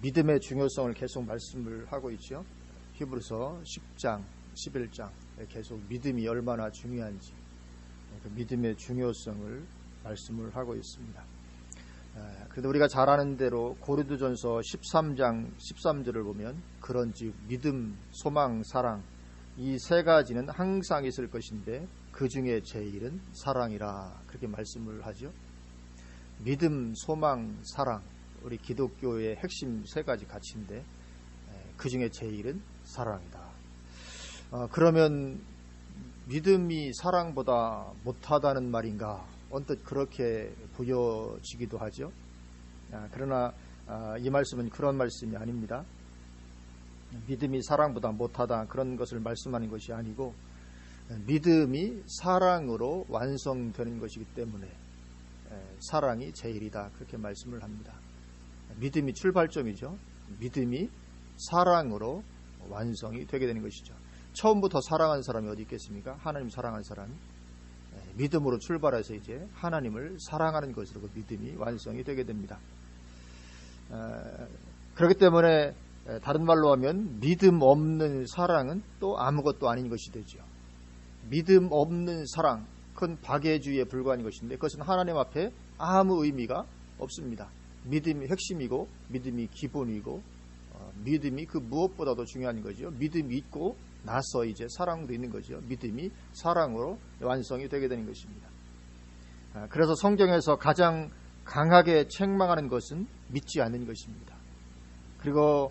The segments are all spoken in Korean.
믿음의 중요성을 계속 말씀을 하고 있죠. 히브리서 10장, 11장 계속 믿음이 얼마나 중요한지 그 믿음의 중요성을 말씀을 하고 있습니다. 그런데 우리가 잘 아는 대로 고린도전서 13장 13절을 보면 그런즉 믿음, 소망, 사랑 이 세 가지는 항상 있을 것인데 그 중에 제일은 사랑이라 그렇게 말씀을 하죠. 믿음, 소망, 사랑 우리 기독교의 핵심 세 가지 가치인데 그 중에 제일은 사랑이다. 그러면 믿음이 사랑보다 못하다는 말인가? 언뜻 그렇게 보여지기도 하죠. 그러나 이 말씀은 그런 말씀이 아닙니다. 믿음이 사랑보다 못하다 그런 것을 말씀하는 것이 아니고 믿음이 사랑으로 완성되는 것이기 때문에 사랑이 제일이다 그렇게 말씀을 합니다. 믿음이 출발점이죠. 믿음이 사랑으로 완성이 되게 되는 것이죠. 처음부터 사랑한 사람이 어디 있겠습니까? 하나님 사랑한 사람이 믿음으로 출발해서 이제 하나님을 사랑하는 것으로 그 믿음이 완성이 되게 됩니다. 그렇기 때문에 다른 말로 하면 믿음 없는 사랑은 또 아무것도 아닌 것이 되죠. 믿음 없는 사랑 그건 박애주의에 불과한 것인데 그것은 하나님 앞에 아무 의미가 없습니다. 믿음이 핵심이고 믿음이 기본이고 믿음이 그 무엇보다도 중요한 거죠. 믿음이 있고 나서 이제 사랑도 있는 거죠. 믿음이 사랑으로 완성이 되게 되는 것입니다. 그래서 성경에서 가장 강하게 책망하는 것은 믿지 않는 것입니다. 그리고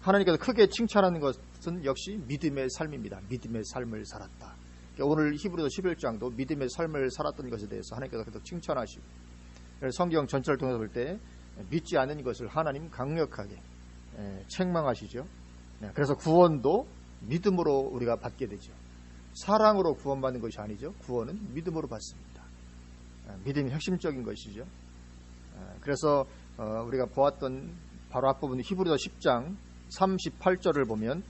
하나님께서 크게 칭찬하는 것은 역시 믿음의 삶입니다. 믿음의 삶을 살았다. 오늘 히브리서 11장도 믿음의 삶을 살았던 것에 대해서 하나님께서 계속 칭찬하시고 성경 전체를 통해서 볼 때 믿지 않는 것을 하나님 강력하게 책망하시죠. 그래서 구원도 믿음으로 우리가 받게 되죠. 사랑으로 구원받는 것이 아니죠. 구원은 믿음으로 받습니다. 믿음이 핵심적인 것이죠. 그래서 우리가 보았던 바로 앞부분 히브리서 10장 38절을 보면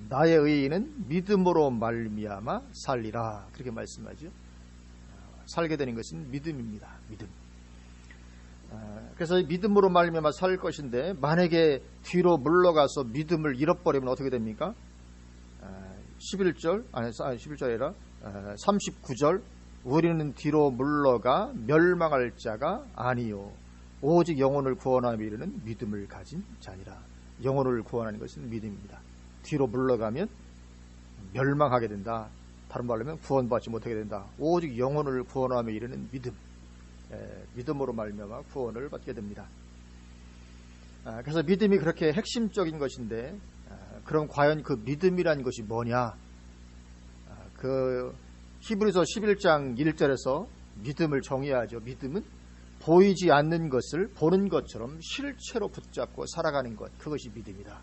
나의 의인은 믿음으로 말미암아 살리라 그렇게 말씀하죠. 살게 되는 것은 믿음입니다. 믿음. 그래서 믿음으로 말미암아 살 것인데 만약에 뒤로 물러가서 믿음을 잃어버리면 어떻게 됩니까? 11절 아니 11절이 아니라 39절 우리는 뒤로 물러가 멸망할 자가 아니요 오직 영혼을 구원하며 이르는 믿음을 가진 자니라. 영혼을 구원하는 것은 믿음입니다. 뒤로 물러가면 멸망하게 된다. 다른 말로 하면 구원받지 못하게 된다. 오직 영혼을 구원하며 이르는 믿음. 믿음으로 말미암아 구원을 받게 됩니다. 그래서 믿음이 그렇게 핵심적인 것인데 그럼 과연 그 믿음이라는 것이 뭐냐? 그 히브리서 11장 1절에서 믿음을 정의하죠. 믿음은 보이지 않는 것을 보는 것처럼 실체로 붙잡고 살아가는 것, 그것이 믿음이다.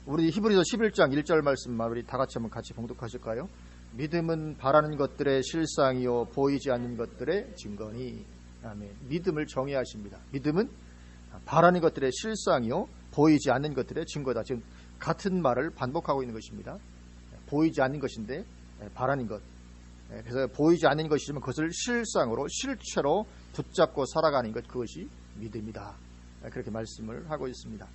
우리 히브리서 11장 1절 말씀 우리 다 같이 한번 같이 봉독하실까요? 믿음은 바라는 것들의 실상이요 보이지 않는 것들의 증거니. 아멘. 믿음을 정의하십니다. 믿음은 바라는 것들의 실상이요 보이지 않는 것들의 증거다. 지금 같은 말을 반복하고 있는 것입니다. 보이지 않는 것인데 바라는 것. 그래서 보이지 않는 것이지만 그것을 실상으로 실체로 붙잡고 살아가는 것, 그것이 믿음이다. 그렇게 말씀을 하고 있습니다.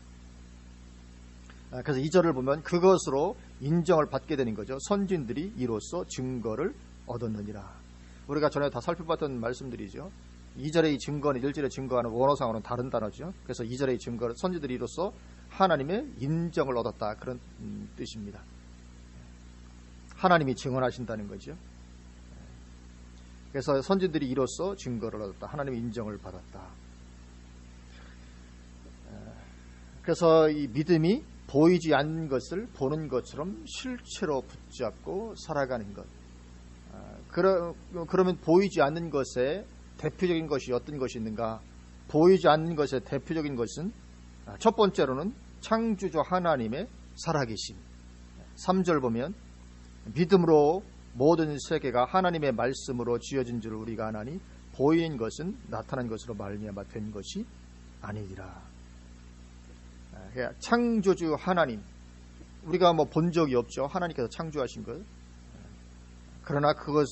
그래서 2절을 보면 그것으로 인정을 받게 되는 거죠. 선진들이 이로써 증거를 얻었느니라. 우리가 전에 다 살펴봤던 말씀들이죠. 2절의 증거는 1절의 증거와는 원어상으로는 다른 단어죠. 그래서 2절의 증거는 선진들이 이로써 하나님의 인정을 얻었다, 그런 뜻입니다. 하나님이 증언하신다는 거죠. 그래서 선진들이 이로써 증거를 얻었다. 하나님의 인정을 받았다. 그래서 이 믿음이 보이지 않는 것을 보는 것처럼 실체로 붙잡고 살아가는 것. 그러면 보이지 않는 것의 대표적인 것이 어떤 것이 있는가? 보이지 않는 것의 대표적인 것은 첫 번째로는 창조주 하나님의 살아계심. 3절 보면 믿음으로 모든 세계가 하나님의 말씀으로 지어진 줄 우리가 아나니 보이는 것은 나타난 것으로 말미암아 된 것이 아니니라. 창조주 하나님, 우리가 뭐 본 적이 없죠. 하나님께서 창조하신 것. 그러나 그것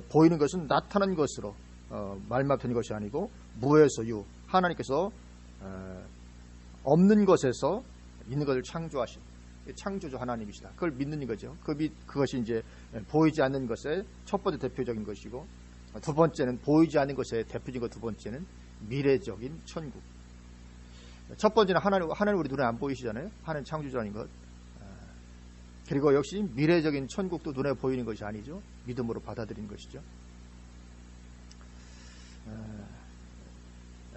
보이는 것은 나타난 것으로 말미암아 된 것이 아니고 무에서 유, 하나님께서 없는 것에서 있는 것을 창조하신 창조주 하나님이시다. 그걸 믿는 거죠. 그것이 이제 보이지 않는 것의 첫 번째 대표적인 것이고, 두 번째는 보이지 않는 것의 대표적인 것, 두 번째는 미래적인 천국. 첫 번째는 하나님 우리 눈에 안 보이시잖아요. 하나님 창조주라는 것. 그리고 역시 미래적인 천국도 눈에 보이는 것이 아니죠. 믿음으로 받아들이는 것이죠.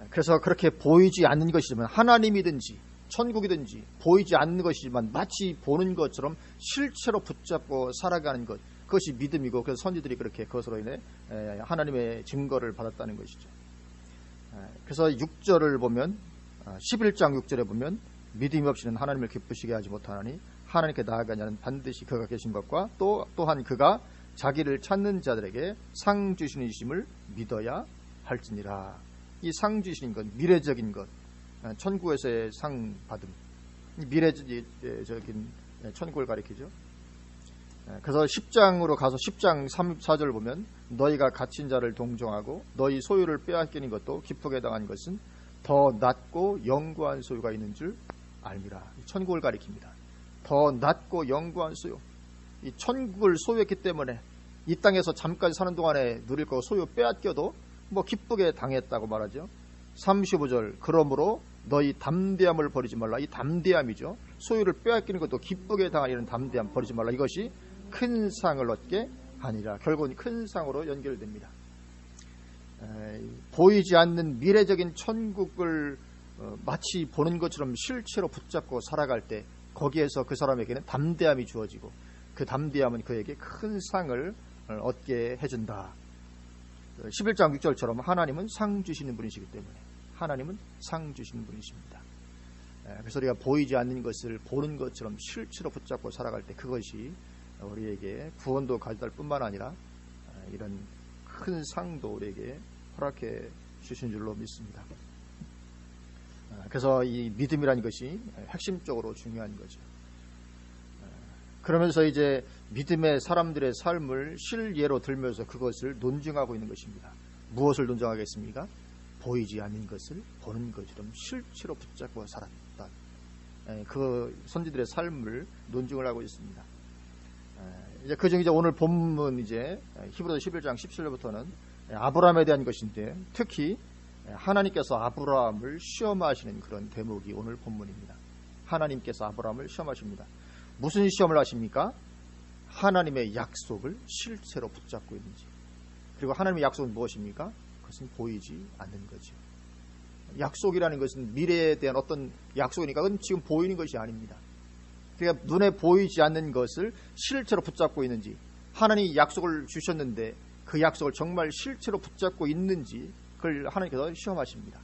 그래서 그렇게 보이지 않는 것이지만, 하나님이든지 천국이든지 보이지 않는 것이지만 마치 보는 것처럼 실체로 붙잡고 살아가는 것, 그것이 믿음이고, 그래서 선지들이 그렇게 그것으로 인해 하나님의 증거를 받았다는 것이죠. 그래서 6절을 보면, 11장 6절에 보면, 믿음이 없이는 하나님을 기쁘시게 하지 못하나니 하나님께 나아가냐는 반드시 그가 계신 것과 또한 그가 자기를 찾는 자들에게 상 주시는 이심을 믿어야 할지니라. 이 상 주시는 것, 미래적인 것, 천국에서의 상 받음, 미래적인 천국을 가리키죠. 그래서 10장으로 가서 10장 3, 4절을 보면, 너희가 갇힌 자를 동정하고 너희 소유를 빼앗기는 것도 기쁘게 당한 것은 더 낫고 영구한 소유가 있는 줄 알미라. 천국을 가리킵니다. 더 낫고 영구한 소유. 이 천국을 소유했기 때문에 이 땅에서 잠깐 사는 동안에 누릴 거 소유 빼앗겨도 뭐 기쁘게 당했다고 말하죠. 35절, 그러므로 너희 담대함을 버리지 말라. 이 담대함이죠. 소유를 빼앗기는 것도 기쁘게 당하는 담대함 버리지 말라. 이것이 큰 상을 얻게 하니라. 결국은 큰 상으로 연결됩니다. 보이지 않는 미래적인 천국을 마치 보는 것처럼 실체로 붙잡고 살아갈 때, 거기에서 그 사람에게는 담대함이 주어지고, 그 담대함은 그에게 큰 상을 얻게 해준다. 11장 6절처럼 하나님은 상 주시는 분이시기 때문에, 하나님은 상 주시는 분이십니다. 그래서 우리가 보이지 않는 것을 보는 것처럼 실체로 붙잡고 살아갈 때, 그것이 우리에게 구원도 가져다 뿐만 아니라 이런 큰 상도 우리에게 허락해 주신 줄로 믿습니다. 그래서 이 믿음이라는 것이 핵심적으로 중요한 거죠. 그러면서 이제 믿음의 사람들의 삶을 실예로 들면서 그것을 논증하고 있는 것입니다. 무엇을 논증하겠습니까? 보이지 않는 것을 보는 것처럼 실체로 붙잡고 살았다. 그 선지들의 삶을 논증을 하고 있습니다. 이제 그중 이제 오늘 본문 이제 히브리서 11장 17절부터는 아브라함에 대한 것인데, 특히 하나님께서 아브라함을 시험하시는 그런 대목이 오늘 본문입니다. 하나님께서 아브라함을 시험하십니다. 무슨 시험을 하십니까? 하나님의 약속을 실체로 붙잡고 있는지. 그리고 하나님의 약속은 무엇입니까? 그것은 보이지 않는 거죠. 약속이라는 것은 미래에 대한 어떤 약속이니까 그건 지금 보이는 것이 아닙니다. 그러니까 눈에 보이지 않는 것을 실체로 붙잡고 있는지, 하나님이 약속을 주셨는데 그 약속을 정말 실체로 붙잡고 있는지, 그걸 하나님께서 시험하십니다.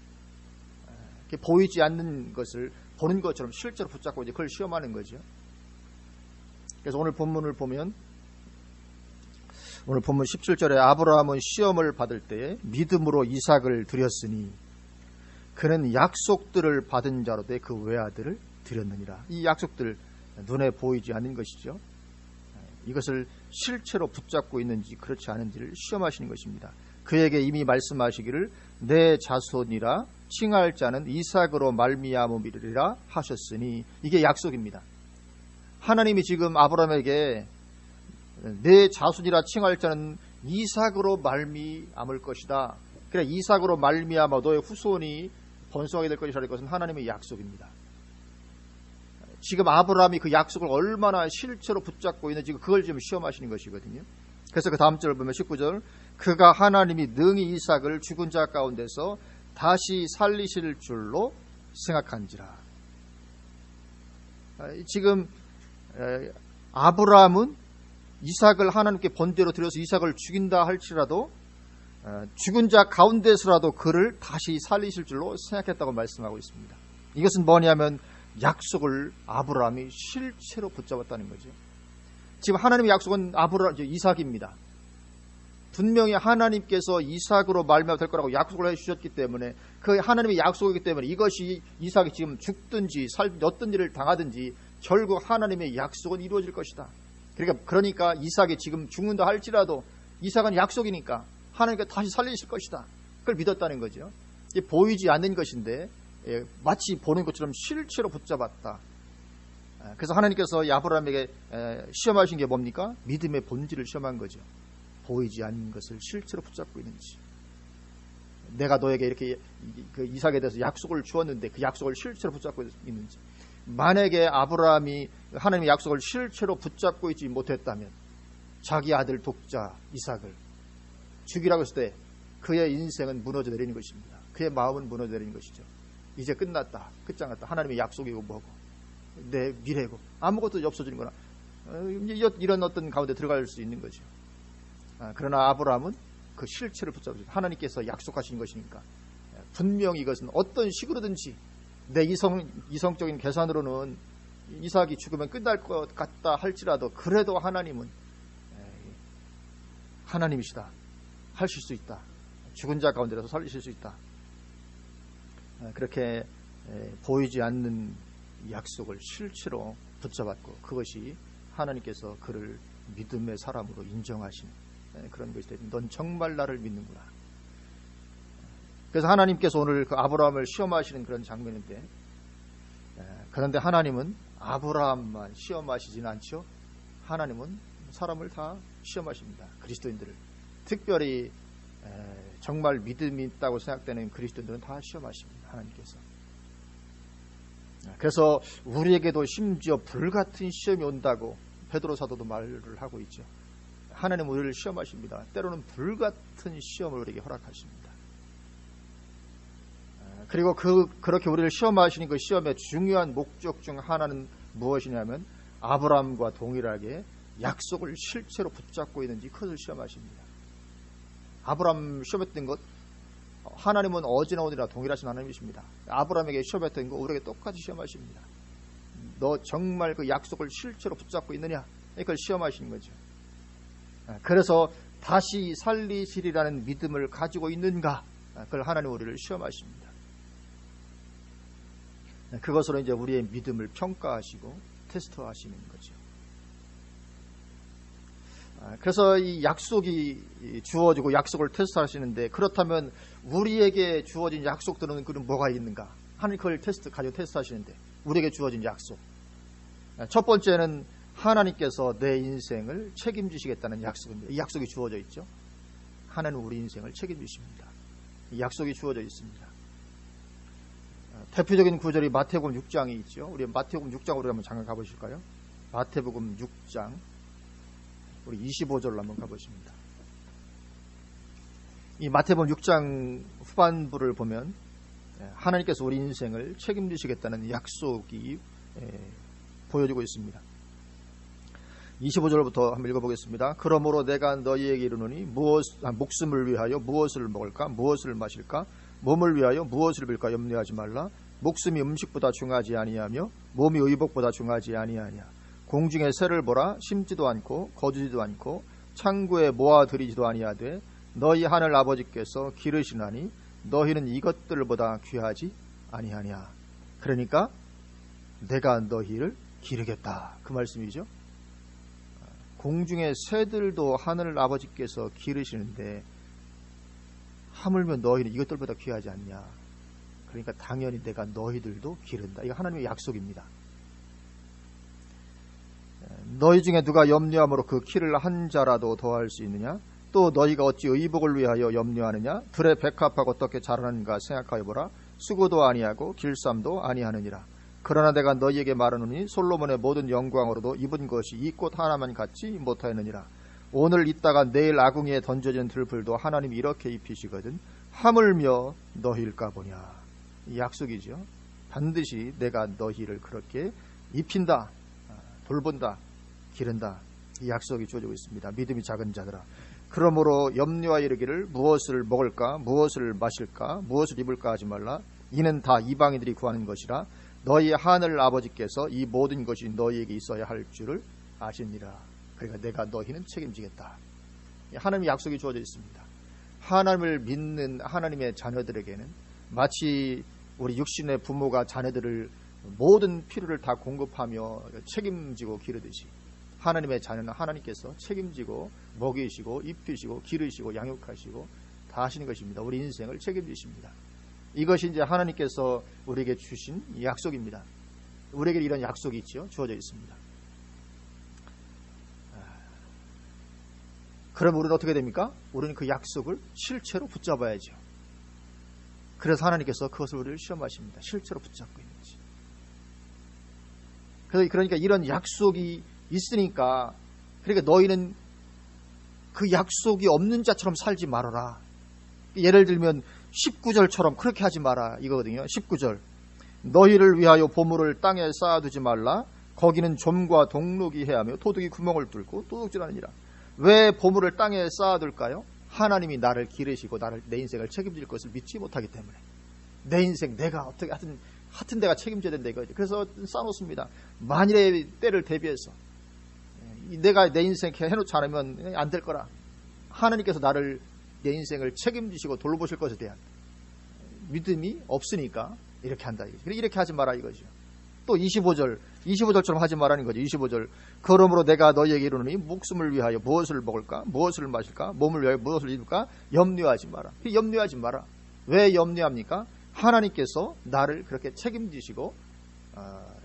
보이지 않는 것을 보는 것처럼 실제로 붙잡고 이제 그걸 시험하는 거죠. 그래서 오늘 본문을 보면, 오늘 본문 17절에 아브라함은 시험을 받을 때에 믿음으로 이삭을 드렸으니 그는 약속들을 받은 자로 돼 그 외아들을 드렸느니라. 이 약속들 눈에 보이지 않는 것이죠. 이것을 실체로 붙잡고 있는지 그렇지 않은지를 시험하시는 것입니다. 그에게 이미 말씀하시기를 내 자손이라 칭할 자는 이삭으로 말미암으리라 하셨으니, 이게 약속입니다. 하나님이 지금 아브라함에게 내 자손이라 칭할 자는 이삭으로 말미암을 것이다. 그래, 이삭으로 말미암아 너의 후손이 번성하게 될 것이라는 것은 하나님의 약속입니다. 지금 아브라함이 그 약속을 얼마나 실체로 붙잡고 있는지 그걸 지금 시험하시는 것이거든요. 그래서 그 다음 절을 보면 19절, 그가 하나님이 능히 이삭을 죽은 자 가운데서 다시 살리실 줄로 생각한지라. 지금 아브라함은 이삭을 하나님께 번제로 드려서 이삭을 죽인다 할지라도 죽은 자 가운데서라도 그를 다시 살리실 줄로 생각했다고 말씀하고 있습니다. 이것은 뭐냐면 약속을 아브라함이 실체로 붙잡았다는 거죠. 지금 하나님의 약속은 이삭입니다. 분명히 하나님께서 이삭으로 말미암아 될 거라고 약속을 해주셨기 때문에, 그 하나님의 약속이기 때문에 이것이 이삭이 지금 죽든지 어떤 일을 당하든지 결국 하나님의 약속은 이루어질 것이다. 그러니까 이삭이 지금 죽는다 할지라도 이삭은 약속이니까 하나님께서 다시 살리실 것이다. 그걸 믿었다는 거죠. 이게 보이지 않는 것인데 마치 보는 것처럼 실체로 붙잡았다. 그래서 하나님께서 아브라함에게 시험하신 게 뭡니까? 믿음의 본질을 시험한 거죠. 보이지 않는 것을 실체로 붙잡고 있는지. 내가 너에게 이렇게 그 이삭에 대해서 약속을 주었는데 그 약속을 실체로 붙잡고 있는지. 만약에 아브라함이 하나님의 약속을 실체로 붙잡고 있지 못했다면 자기 아들 독자 이삭을 죽이라고 했을 때 그의 인생은 무너져 내리는 것입니다. 그의 마음은 무너져 내리는 것이죠. 이제 끝났다. 끝장났다. 하나님의 약속이고 뭐고 내 미래고 아무것도 없어지는 거나 이런 어떤 가운데 들어갈 수 있는 거죠. 그러나 아브라함은 그 실체를 붙잡고 하나님께서 약속하신 것이니까 분명히 이것은 어떤 식으로든지 내 이성적인 계산으로는 이삭이 죽으면 끝날 것 같다 할지라도 그래도 하나님은 하나님이시다. 하실 수 있다. 죽은 자 가운데서 살리실 수 있다. 그렇게 보이지 않는 약속을 실체로 붙잡았고 그것이 하나님께서 그를 믿음의 사람으로 인정하신 그런 것이 되니 넌 정말 나를 믿는구나. 그래서 하나님께서 오늘 그 아브라함을 시험하시는 그런 장면인데 그런데 하나님은 아브라함만 시험하시지는 않죠. 하나님은 사람을 다 시험하십니다. 그리스도인들을 특별히 정말 믿음이 있다고 생각되는 그리스도인들은 다 시험하십니다. 하나님께서. 그래서 우리에게도 심지어 불같은 시험이 온다고 베드로 사도도 말을 하고 있죠. 하나님은 우리를 시험하십니다. 때로는 불같은 시험을 우리에게 허락하십니다. 그리고 그렇게 우리를 시험하시는 그 시험의 중요한 목적 중 하나는 무엇이냐면 아브라함과 동일하게 약속을 실체로 붙잡고 있는지 그것을 시험하십니다. 아브라함 시험했던 것 하나님은 어제나 오늘이나 동일하신 하나님이십니다. 아브라함에게 시험했던 거 우리에게 똑같이 시험하십니다. 너 정말 그 약속을 실체로 붙잡고 있느냐? 그걸 시험하시는 거죠. 그래서 다시 살리시리라는 믿음을 가지고 있는가? 그걸 하나님 우리를 시험하십니다. 그것으로 이제 우리의 믿음을 평가하시고 테스트하시는 거죠. 그래서 이 약속이 주어지고 약속을 테스트하시는데 그렇다면 우리에게 주어진 약속들은 그럼 뭐가 있는가? 하나님 그걸 가지고 테스트하시는데 우리에게 주어진 약속. 첫 번째는 하나님께서 내 인생을 책임지시겠다는 약속입니다. 이 약속이 주어져 있죠. 하나님은 우리 인생을 책임지십니다. 이 약속이 주어져 있습니다. 대표적인 구절이 마태복음 6장이 있죠. 우리 마태복음 6장으로 한번 잠깐 가보실까요? 마태복음 6장 우리 25절로 한번 가보십니다. 이 마태복음 6장 후반부를 보면 하나님께서 우리 인생을 책임지시겠다는 약속이 보여지고 있습니다. 25절부터 한번 읽어보겠습니다. 그러므로 내가 너희에게 이르노니 목숨을 위하여 무엇을 먹을까 무엇을 마실까 몸을 위하여 무엇을 입을까 염려하지 말라. 목숨이 음식보다 중하지 아니하며 몸이 의복보다 중하지 아니하냐. 공중의 새를 보라. 심지도 않고 거두지도 않고 창고에 모아들이지도 아니하되 너희 하늘 아버지께서 기르시나니 너희는 이것들보다 귀하지 아니하냐. 그러니까 내가 너희를 기르겠다. 그 말씀이죠. 공중의 새들도 하늘 아버지께서 기르시는데 하물며 너희는 이것들보다 귀하지 않냐. 그러니까 당연히 내가 너희들도 기른다. 이거 하나님의 약속입니다. 너희 중에 누가 염려함으로 그 키를 한 자라도 더할 수 있느냐? 또 너희가 어찌 의복을 위하여 염려하느냐? 들의 백합하고 어떻게 자라는가 생각하여 보라. 수고도 아니하고 길쌈도 아니하느니라. 그러나 내가 너희에게 말하노니 솔로몬의 모든 영광으로도 입은 것이 이 꽃 하나만 같지 못하였느니라. 오늘 있다가 내일 아궁이에 던져진 들풀도 하나님이 이렇게 입히시거든 하물며 너희일까 보냐. 이 약속이죠. 반드시 내가 너희를 그렇게 입힌다, 돌본다, 기른다. 이 약속이 주어지고 있습니다. 믿음이 작은 자들아. 그러므로 염려하여 이르기를 무엇을 먹을까 무엇을 마실까 무엇을 입을까 하지 말라. 이는 다 이방인들이 구하는 것이라. 너희 하늘 아버지께서 이 모든 것이 너희에게 있어야 할 줄을 아시니라. 그러니까 내가 너희는 책임지겠다. 하나님의 약속이 주어져 있습니다. 하나님을 믿는 하나님의 자녀들에게는 마치 우리 육신의 부모가 자녀들을 모든 필요를 다 공급하며 책임지고 기르듯이 하나님의 자녀는 하나님께서 책임지고 먹이시고 입히시고 기르시고 양육하시고 다 하시는 것입니다. 우리 인생을 책임지십니다. 이것이 이제 하나님께서 우리에게 주신 약속입니다. 우리에게 이런 약속이 있죠. 주어져 있습니다. 그럼 우리는 어떻게 됩니까? 우리는 그 약속을 실체로 붙잡아야죠. 그래서 하나님께서 그것을 우리를 시험하십니다. 실체로 붙잡고 있는지. 그러니까 이런 약속이 있으니까, 그러니까 너희는 그 약속이 없는 자처럼 살지 말아라. 예를 들면 19절처럼 그렇게 하지 마라 이거거든요. 19절, 너희를 위하여 보물을 땅에 쌓아두지 말라. 거기는 좀과 동록이 해하며 도둑이 구멍을 뚫고 도둑질하느니라. 왜 보물을 땅에 쌓아둘까요? 하나님이 나를 기르시고 내 인생을 책임질 것을 믿지 못하기 때문에. 내 인생 내가 어떻게 하여튼 내가 책임져야 된다 이거죠. 그래서 쌓아놓습니다. 만일의 때를 대비해서 내가 내 인생 해놓지 않으면 안 될 거라. 하나님께서 내 인생을 책임지시고 돌보실 것에 대한 믿음이 없으니까 이렇게 한다 이거죠. 이렇게 하지 마라 이거죠. 또 25절처럼 하지 말라는 거죠. 25절, 그러므로 내가 너희에게 이르노니 목숨을 위하여 무엇을 먹을까 무엇을 마실까 몸을 위하여 무엇을 입을까 염려하지 마라. 염려하지 마라. 왜 염려합니까? 하나님께서 나를 그렇게 책임지시고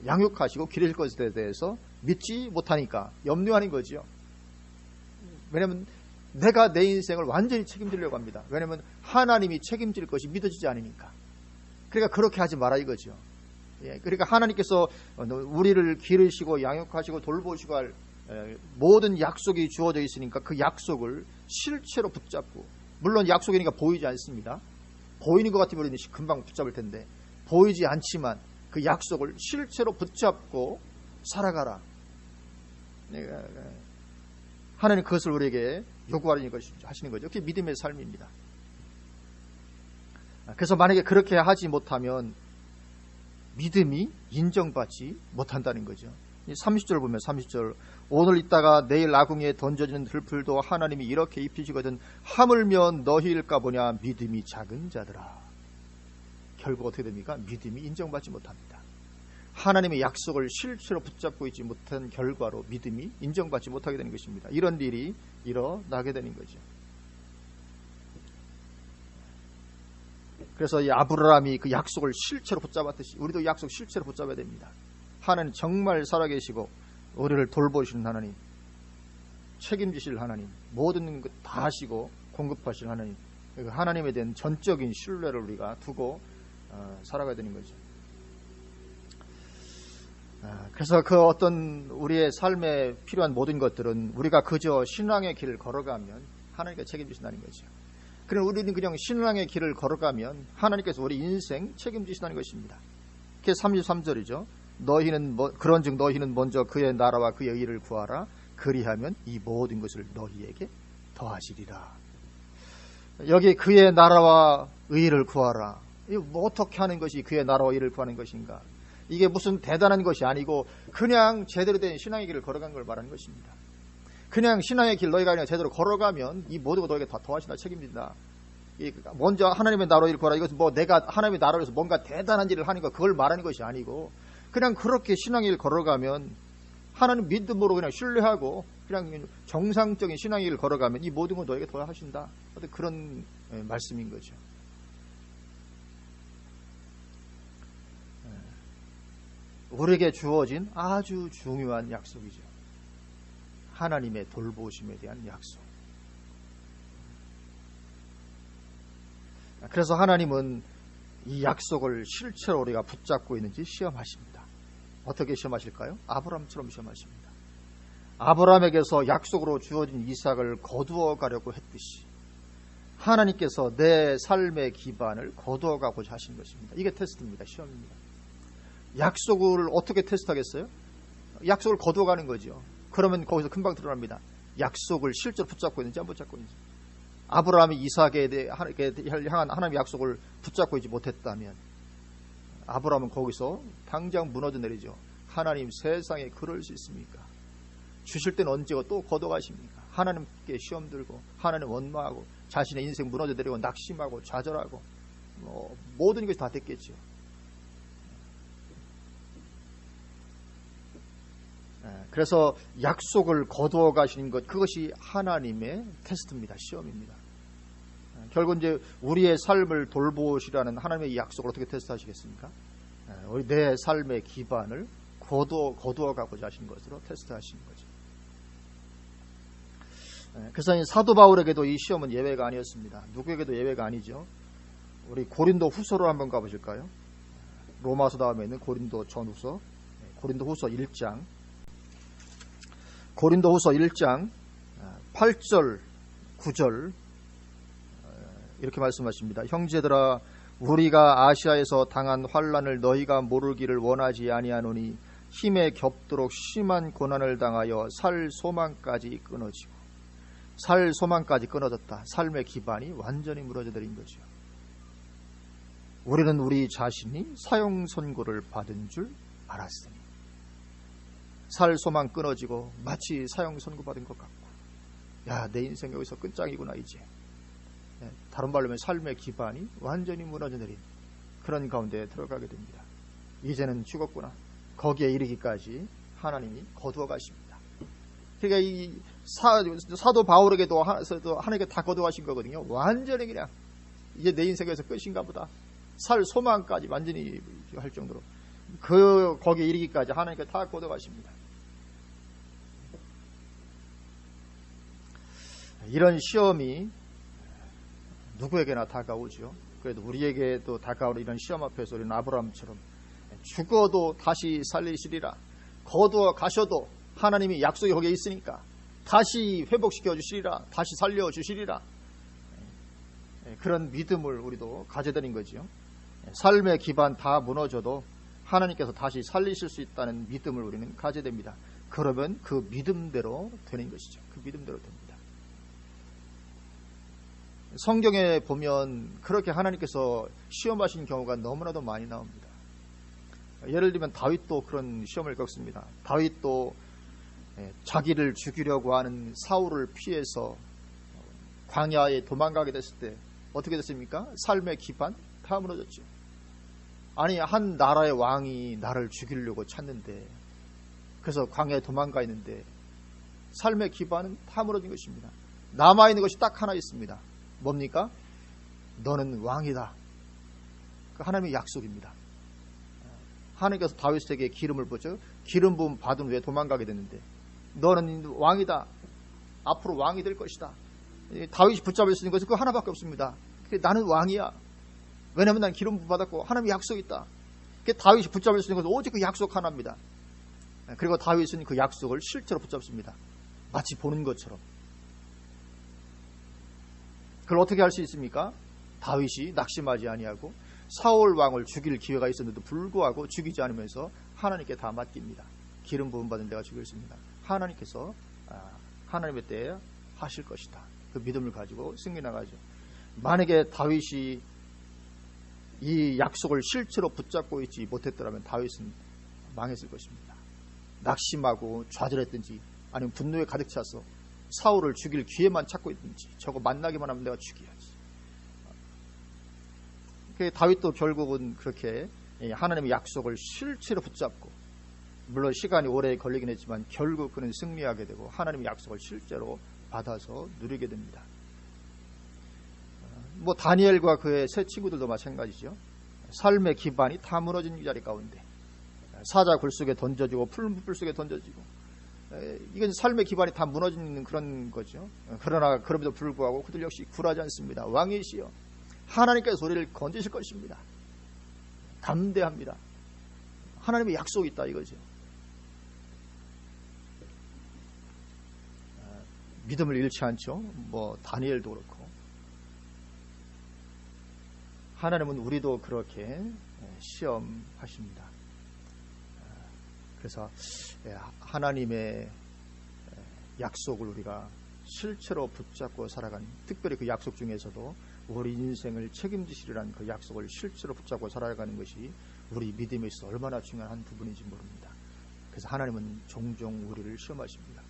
양육하시고 기르실 것에 대해서 믿지 못하니까 염려하는 거죠. 왜냐하면 내가 내 인생을 완전히 책임지려고 합니다. 왜냐하면 하나님이 책임질 것이 믿어지지 않으니까. 그러니까 그렇게 하지 마라 이거죠. 그러니까 하나님께서 우리를 기르시고 양육하시고 돌보시고 할 모든 약속이 주어져 있으니까 그 약속을 실체로 붙잡고, 물론 약속이니까 보이지 않습니다. 보이는 것 같으면 우리는 금방 붙잡을 텐데 보이지 않지만 그 약속을 실체로 붙잡고 살아가라. 하나님 그것을 우리에게 요구하시는 거죠. 그게 믿음의 삶입니다. 그래서 만약에 그렇게 하지 못하면 믿음이 인정받지 못한다는 거죠. 30절 보면 30절, 오늘 있다가 내일 아궁이에 던져지는 들풀도 하나님이 이렇게 입히시거든 하물며 너희일까 보냐 믿음이 작은 자들아. 결국 어떻게 됩니까? 믿음이 인정받지 못합니다. 하나님의 약속을 실체로 붙잡고 있지 못한 결과로 믿음이 인정받지 못하게 되는 것입니다. 이런 일이 일어나게 되는 거죠. 그래서 이 아브라함이 그 약속을 실체로 붙잡았듯이 우리도 약속 실체로 붙잡아야 됩니다. 하나님 정말 살아계시고 우리를 돌보시는 하나님, 책임지실 하나님, 모든 것 다 하시고 공급하실 하나님, 하나님에 대한 전적인 신뢰를 우리가 두고 살아가야 되는 거죠. 그래서 그 어떤 우리의 삶에 필요한 모든 것들은 우리가 그저 신앙의 길을 걸어가면 하나님께서 책임지신다는 거죠. 그럼 우리는 그냥 신앙의 길을 걸어가면 하나님께서 우리 인생 책임지신다는 것입니다. 그게 33절이죠. 그런즉 너희는 먼저 그의 나라와 그의 의를 구하라. 그리하면 이 모든 것을 너희에게 더하시리라. 여기 그의 나라와 의를 구하라. 이거 뭐 어떻게 하는 것이 그의 나라와 의를 구하는 것인가? 이게 무슨 대단한 것이 아니고 그냥 제대로 된 신앙의 길을 걸어간 걸 말하는 것입니다. 그냥 신앙의 길 너희가 그냥 제대로 걸어가면 이 모든 것 너희에게 다 더하신다, 책임진다. 먼저 하나님의 나라와 의를 구하라. 이것은 뭐 내가 하나님의 나라를 위해서 뭔가 대단한 일을 하는 거 그걸 말하는 것이 아니고 그냥 그렇게 신앙의 길 걸어가면 하나님 믿음으로 그냥 신뢰하고 그냥 정상적인 신앙의 길을 걸어가면 이 모든 것 너에게 더하신다. 어떤 그런 말씀인 거죠. 우리에게 주어진 아주 중요한 약속이죠. 하나님의 돌보심에 대한 약속. 그래서 하나님은 이 약속을 실체로 우리가 붙잡고 있는지 시험하십니다. 어떻게 시험하실까요? 아브라함처럼 시험하십니다. 아브라함에게서 약속으로 주어진 이삭을 거두어 가려고 했듯이 하나님께서 내 삶의 기반을 거두어 가고자 하신 것입니다. 이게 테스트입니다. 시험입니다. 약속을 어떻게 테스트하겠어요? 약속을 거두어 가는 거죠. 그러면 거기서 금방 드러납니다. 약속을 실제로 붙잡고 있는지 안 붙잡고 있는지. 아브라함이 이삭에 향한 하나님의 약속을 붙잡고 있지 못했다면 아브라함은 거기서 당장 무너져 내리죠. 하나님 세상에 그럴 수 있습니까? 주실 때는 언제고 또 거둬가십니까? 하나님께 시험 들고 하나님 원망하고 자신의 인생 무너져 내리고 낙심하고 좌절하고 모든 것이 다 됐겠죠. 그래서 약속을 거두어 가시는 것, 그것이 하나님의 테스트입니다. 시험입니다. 결국 이제 우리의 삶을 돌보시라는 하나님의 약속을 어떻게 테스트하시겠습니까? 우리 내 삶의 기반을 거두어 가고자 하신 것으로 테스트하시는 거죠. 그래서 사도 바울에게도 이 시험은 예외가 아니었습니다. 누구에게도 예외가 아니죠. 우리 고린도 후서로 한번 가보실까요? 로마서 다음에 있는 고린도 전후서, 고린도 후서 1장, 고린도 후서 1장 8절 9절 이렇게 말씀하십니다. 형제들아, 우리가 아시아에서 당한 환난을 너희가 모르기를 원하지 아니하노니 힘에 겹도록 심한 고난을 당하여 살 소망까지 끊어졌다. 삶의 기반이 완전히 무너져 내린 거죠. 우리는 우리 자신이 사형 선고를 받은 줄 알았으니, 살 소망 끊어지고 마치 사형 선고 받은 것 같고, 야, 내 인생 여기서 끝장이구나 이제. 다른 말로 하면 삶의 기반이 완전히 무너져 내린 그런 가운데 들어가게 됩니다. 이제는 죽었구나. 거기에 이르기까지 하나님이 거두어 가십니다. 그러니까 이 사도 바울에게도 하나님께 다 거두어 가신 거거든요. 완전히 그냥 이제 내 인생에서 끝인가 보다. 살 소망까지 완전히 할 정도로 거기에 이르기까지 하나님께 다 거두어 가십니다. 이런 시험이 누구에게나 다가오죠. 그래도 우리에게도 다가오는 이런 시험 앞에서 우리는 아브라함처럼 죽어도 다시 살리시리라, 거두어 가셔도 하나님이 약속이 거기에 있으니까 다시 회복시켜 주시리라, 다시 살려 주시리라, 그런 믿음을 우리도 가져야 되는 거죠. 삶의 기반 다 무너져도 하나님께서 다시 살리실 수 있다는 믿음을 우리는 가져야 됩니다. 그러면 그 믿음대로 되는 것이죠. 그 믿음대로 됩니다. 성경에 보면 그렇게 하나님께서 시험하신 경우가 너무나도 많이 나옵니다. 예를 들면 다윗도 그런 시험을 겪습니다. 다윗도 자기를 죽이려고 하는 사울을 피해서 광야에 도망가게 됐을 때 어떻게 됐습니까? 삶의 기반 다 무너졌죠. 아니, 한 나라의 왕이 나를 죽이려고 찾는데, 그래서 광야에 도망가 있는데 삶의 기반은 다 무너진 것입니다. 남아있는 것이 딱 하나 있습니다. 뭡니까? 너는 왕이다. 그 하나님의 약속입니다. 하나님께서 다윗에게 기름을 부어서 기름 부음 받은 후에 도망가게 됐는데, 너는 왕이다. 앞으로 왕이 될 것이다. 다윗이 붙잡을 수 있는 것은 그 하나밖에 없습니다. 나는 왕이야. 왜냐하면 난 기름 부음 받았고 하나님의 약속이 있다. 다윗이 붙잡을 수 있는 것은 오직 그 약속 하나입니다. 그리고 다윗은 그 약속을 실제로 붙잡습니다. 마치 보는 것처럼. 그걸 어떻게 할 수 있습니까? 다윗이 낙심하지 아니하고 사울 왕을 죽일 기회가 있었는데도 불구하고 죽이지 않으면서 하나님께 다 맡깁니다. 기름 부음 받은 내가 죽였습니다. 하나님께서 하나님의 때에 하실 것이다. 그 믿음을 가지고 승리 나가죠. 만약에 다윗이 이 약속을 실제로 붙잡고 있지 못했더라면 다윗은 망했을 것입니다. 낙심하고 좌절했든지 아니면 분노에 가득 차서 사울을 죽일 기회만 찾고 있든지, 저거 만나기만 하면 내가 죽여야지. 다윗도 결국은 그렇게 하나님의 약속을 실체로 붙잡고, 물론 시간이 오래 걸리긴 했지만 결국 그는 승리하게 되고 하나님의 약속을 실제로 받아서 누리게 됩니다. 다니엘과 그의 세 친구들도 마찬가지죠. 삶의 기반이 다 무너진 이 자리 가운데 사자 굴 속에 던져지고 풀 속에 던져지고, 이건 삶의 기반이 다 무너지는 그런 거죠. 그러나 그럼에도 불구하고 그들 역시 굴하지 않습니다. 왕이시여, 하나님께서 우리를 건지실 것입니다. 담대합니다. 하나님의 약속이 있다 이거죠. 믿음을 잃지 않죠. 다니엘도 그렇고. 하나님은 우리도 그렇게 시험하십니다. 그래서 하나님의 약속을 우리가 실체로 붙잡고 살아가는, 특별히 그 약속 중에서도 우리 인생을 책임지시리라는 그 약속을 실제로 붙잡고 살아가는 것이 우리 믿음에 있어서 얼마나 중요한 한 부분인지 모릅니다. 그래서 하나님은 종종 우리를 시험하십니다.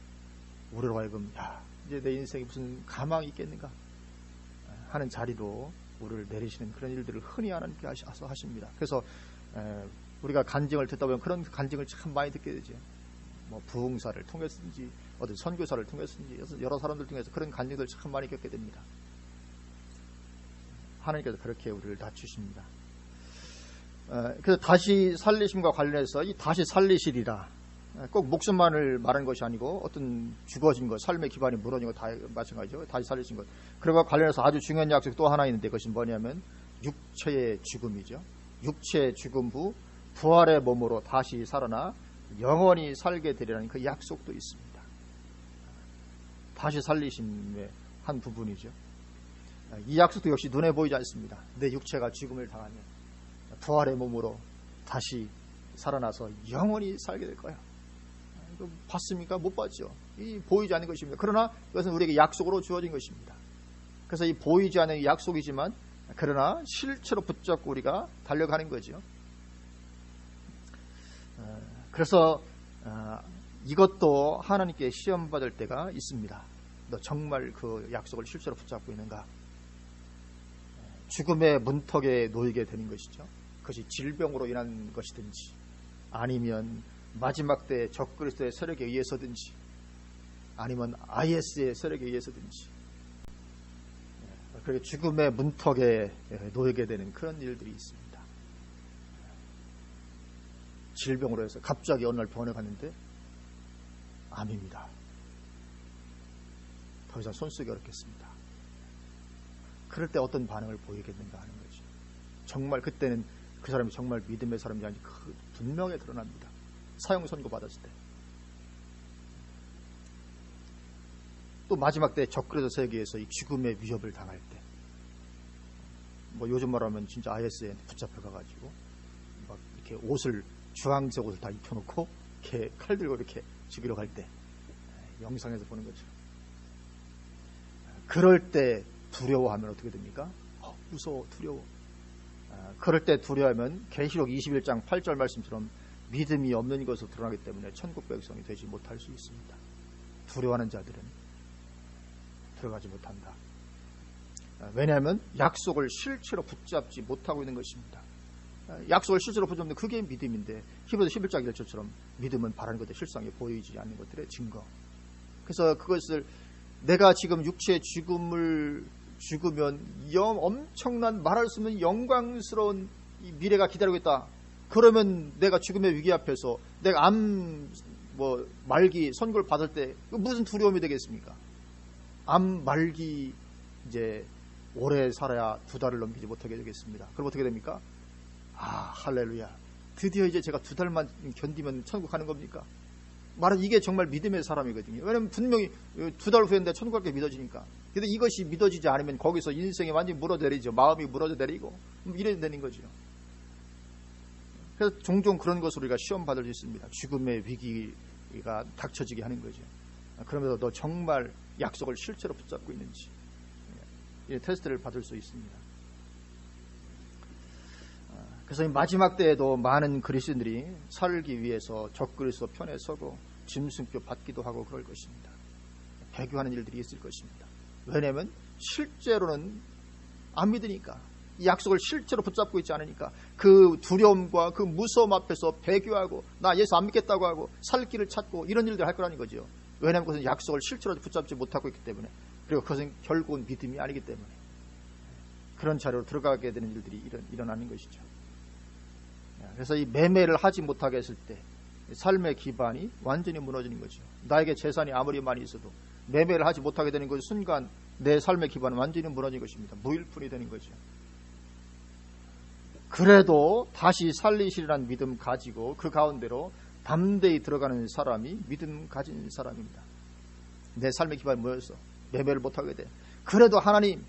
우리로 하여금 이제 내 인생에 무슨 가망이 있겠는가 하는 자리로 우리를 내리시는 그런 일들을 흔히 하나님께 하십니다. 그래서 우리가 간증을 듣다 보면 그런 간증을 참 많이 듣게 되죠. 뭐 부흥사를 통해서든지 어떤 선교사를 통해서든지 여러 사람들 통해서 그런 간증들 참 많이 겪게 됩니다. 하나님께서 그렇게 우리를 낮추십니다. 그래서 다시 살리심과 관련해서 이 다시 살리시리라, 꼭 목숨만을 말하는 것이 아니고 어떤 죽어진 것, 삶의 기반이 무너진 것 다 마찬가지죠. 다시 살리신 것. 그리고 관련해서 아주 중요한 약속이 또 하나 있는데, 그것이 뭐냐면 육체의 죽음이죠. 육체의 죽음 후 부활의 몸으로 다시 살아나 영원히 살게 되리라는 그 약속도 있습니다. 다시 살리심의 한 부분이죠. 이 약속도 역시 눈에 보이지 않습니다. 내 육체가 죽음을 당하면 부활의 몸으로 다시 살아나서 영원히 살게 될 거야. 이거 봤습니까? 못 봤죠. 이 보이지 않는 것입니다. 그러나 이것은 우리에게 약속으로 주어진 것입니다. 그래서 이 보이지 않는 약속이지만 그러나 실체로 붙잡고 우리가 달려가는 거죠. 그래서 이것도 하나님께 시험받을 때가 있습니다. 너 정말 그 약속을 실제로 붙잡고 있는가? 죽음의 문턱에 놓이게 되는 것이죠. 그것이 질병으로 인한 것이든지 아니면 마지막 때 적그리스도의 세력에 의해서든지 아니면 IS의 세력에 의해서든지 그렇게 죽음의 문턱에 놓이게 되는 그런 일들이 있습니다. 질병으로 해서 갑자기 어느 날 병원에 갔는데 암입니다. 더 이상 손쓰기 어렵겠습니다. 그럴 때 어떤 반응을 보이겠는가 하는 거죠. 정말 그때는 그 사람이 정말 믿음의 사람인지 아닌지 분명히 드러납니다. 사형 선고 받았을 때. 또 마지막 때 적그리스도 세계에서 이 죽음의 위협을 당할 때, 뭐 요즘 말하면 진짜 IS에 붙잡혀가가지고 막 이렇게 옷을 주황색 옷을 다 입혀놓고 이렇게 칼 들고 이렇게 죽이러 갈 때 영상에서 보는 거죠. 그럴 때 두려워하면 어떻게 됩니까? 무서워, 두려워. 그럴 때 두려워하면 계시록 21장 8절 말씀처럼 믿음이 없는 것으로 드러나기 때문에 천국 백성이 되지 못할 수 있습니다. 두려워하는 자들은 들어가지 못한다. 왜냐하면 약속을 실체로 붙잡지 못하고 있는 것입니다. 약속을 실제로 붙잡는 그게 믿음인데, 히브리서 11장 1절처럼 믿음은 바라는 것들 실상에 보이지 않는 것들의 증거. 그래서 그것을 내가 지금 육체의 죽으면 엄청난 말할 수 없는 영광스러운 미래가 기다리고 있다. 그러면 내가 죽음의 위기 앞에서 내가 말기 선고를 받을 때 무슨 두려움이 되겠습니까? 암 말기 이제 오래 살아야 2달을 넘기지 못하게 되겠습니다. 그럼 어떻게 됩니까? 할렐루야. 드디어 이제 제가 2달만 견디면 천국 가는 겁니까? 말은 이게 정말 믿음의 사람이거든요. 왜냐면 분명히 2달 후에 내가 천국 갈게 믿어지니까. 근데 이것이 믿어지지 않으면 거기서 인생이 완전히 물어내리죠. 마음이 물어내리고 이래 되는 거죠. 그래서 종종 그런 것으로 우리가 시험 받을 수 있습니다. 죽음의 위기가 닥쳐지게 하는 거죠. 그러면서 너 정말 약속을 실제로 붙잡고 있는지 테스트를 받을 수 있습니다. 그래서 마지막 때에도 많은 그리스도인들이 살기 위해서 적그리스도 편에 서고 짐승표 받기도 하고 그럴 것입니다. 배교하는 일들이 있을 것입니다. 왜냐하면 실제로는 안 믿으니까, 이 약속을 실제로 붙잡고 있지 않으니까 그 두려움과 그 무서움 앞에서 배교하고 나 예수 안 믿겠다고 하고 살 길을 찾고 이런 일들을 할 거라는 거죠. 왜냐하면 그것은 약속을 실제로 붙잡지 못하고 있기 때문에, 그리고 그것은 결국은 믿음이 아니기 때문에 그런 자료로 들어가게 되는 일들이 일어나는 것이죠. 그래서 이 매매를 하지 못하게 했을 때 삶의 기반이 완전히 무너지는 거죠. 나에게 재산이 아무리 많이 있어도 매매를 하지 못하게 되는 그 순간 내 삶의 기반은 완전히 무너진 것입니다. 무일푼이 되는 거죠. 그래도 다시 살리시리라는 믿음 가지고 그 가운데로 담대히 들어가는 사람이 믿음 가진 사람입니다. 내 삶의 기반이 뭐였어? 매매를 못하게 돼. 그래도 하나님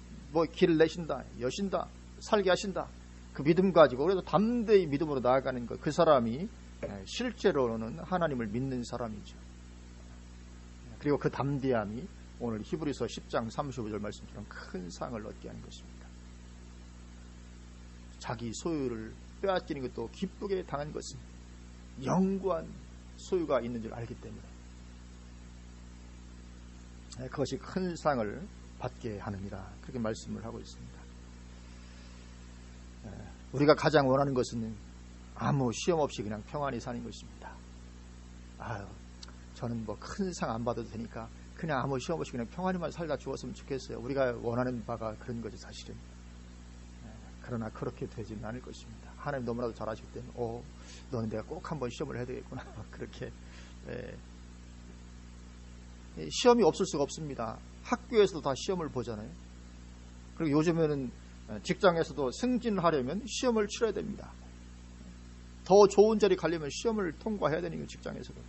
길을 내신다, 여신다, 살게 하신다. 그 믿음 가지고 그래도 담대히 믿음으로 나아가는 것, 그 사람이 실제로는 하나님을 믿는 사람이죠. 그리고 그 담대함이 오늘 히브리서 10장 35절 말씀처럼 큰 상을 얻게 하는 것입니다. 자기 소유를 빼앗기는 것도 기쁘게 당한 것은 영구한 소유가 있는 줄 알기 때문에 그것이 큰 상을 받게 하느니라, 그렇게 말씀을 하고 있습니다. 우리가 가장 원하는 것은 아무 시험 없이 그냥 평안히 사는 것입니다. 저는 뭐 큰 상 안 받아도 되니까 그냥 아무 시험 없이 그냥 평안히만 살다 죽었으면 좋겠어요. 우리가 원하는 바가 그런 거죠, 사실은. 그러나 그렇게 되지는 않을 것입니다. 하나님 너무나도 잘 아실 때는 너는 내가 꼭 한번 시험을 해야 되겠구나. 그렇게 시험이 없을 수가 없습니다. 학교에서도 다 시험을 보잖아요. 그리고 요즘에는 직장에서도 승진하려면 시험을 치러야 됩니다. 더 좋은 자리 가려면 시험을 통과해야 되는 거예요, 직장에서도.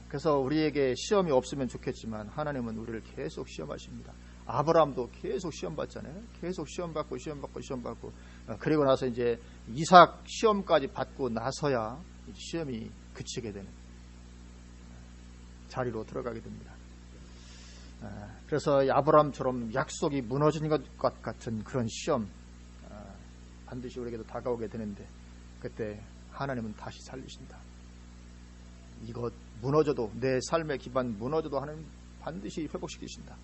그래서 우리에게 시험이 없으면 좋겠지만 하나님은 우리를 계속 시험하십니다. 아브라함도 계속 시험 받잖아요. 계속 시험 받고 그리고 나서 이제 이삭 시험까지 받고 나서야 시험이 그치게 되는 자리로 들어가게 됩니다. 그래서 아브라함처럼 약속이 무너진 것 같은 그런 시험 반드시 우리에게도 다가오게 되는데 그때 하나님은 다시 살리신다. 이것 무너져도, 내 삶의 기반 무너져도 하나님 반드시 회복시키신다.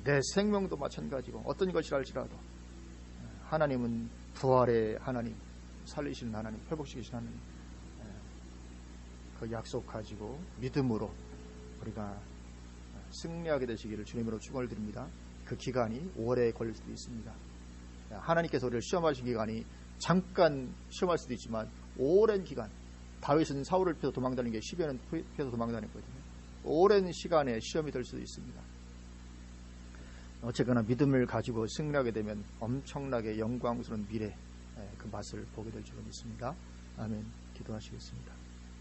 내 생명도 마찬가지고 어떤 것이랄지라도 하나님은 부활의 하나님, 살리시는 하나님, 회복시키시는 하나님, 그 약속 가지고 믿음으로 우리가 승리하게 되시기를 주님으로 축원을 드립니다. 그 기간이 오래 걸릴 수도 있습니다. 하나님께서 우리를 시험하신 기간이 잠깐 시험할 수도 있지만 오랜 기간, 다윗은 사울을 피해서 도망다니는 게 10여 년 피해서 도망다녔거든요. 오랜 시간의 시험이 될 수도 있습니다. 어쨌거나 믿음을 가지고 승리하게 되면 엄청나게 영광스러운 미래, 그 맛을 보게 될 줄로 믿습니다. 아멘. 기도하시겠습니다.